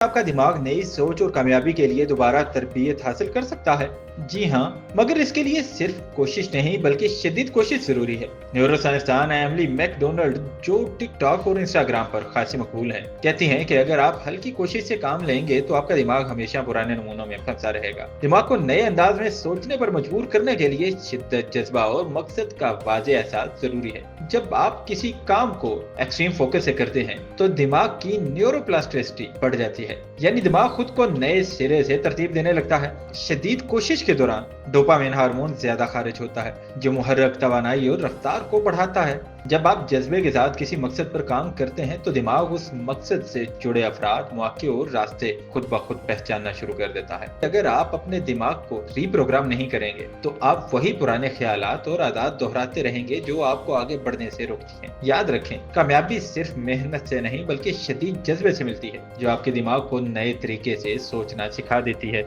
आपका दिमाग नई सोच और कामयाबी के लिए दोबारा तरबियत हासिल कर सकता है। जी हाँ, मगर इसके लिए सिर्फ कोशिश नहीं बल्कि शदीद कोशिश जरूरी है। न्यूरो साइंसदान एमिली मैकडोनल्ड, जो टिकटॉक और इंस्टाग्राम पर खासी मकबूल हैं, कहती हैं कि अगर आप हल्की कोशिश से काम लेंगे तो आपका दिमाग हमेशा पुराने नमूनों में फंसा रहेगा। दिमाग को नए अंदाज में सोचने पर मजबूर करने के लिए शिद्दत, जज्बा और मकसद का वाज़ेह एहसास जरूरी है। जब आप किसी काम को एक्सट्रीम फोकस से करते हैं तो दिमाग की न्यूरोप्लास्टिसिटी बढ़ जाती है, यानी दिमाग खुद को नए सिरे से तरतीब देने लगता है। शदीद कोशिश के दौरान डोपामिन हार्मोन ज्यादा खारिज होता है, जो मुहर्रक, तवानाई और रफ्तार को बढ़ाता है। जब आप जज्बे के साथ किसी मकसद पर काम करते हैं तो दिमाग उस मकसद से जुड़े अफराद, मौके और रास्ते खुद ब खुद पहचानना शुरू कर देता है। अगर आप अपने दिमाग को रीप्रोग्राम नहीं करेंगे तो आप वही पुराने ख्यालात और आदत दोहराते रहेंगे जो आपको आगे बढ़ने से रोकती हैं। याद रखें, कामयाबी सिर्फ मेहनत से नहीं बल्कि शदीद जज्बे से मिलती है, जो आपके दिमाग को नए तरीके से सोचना सिखा देती है।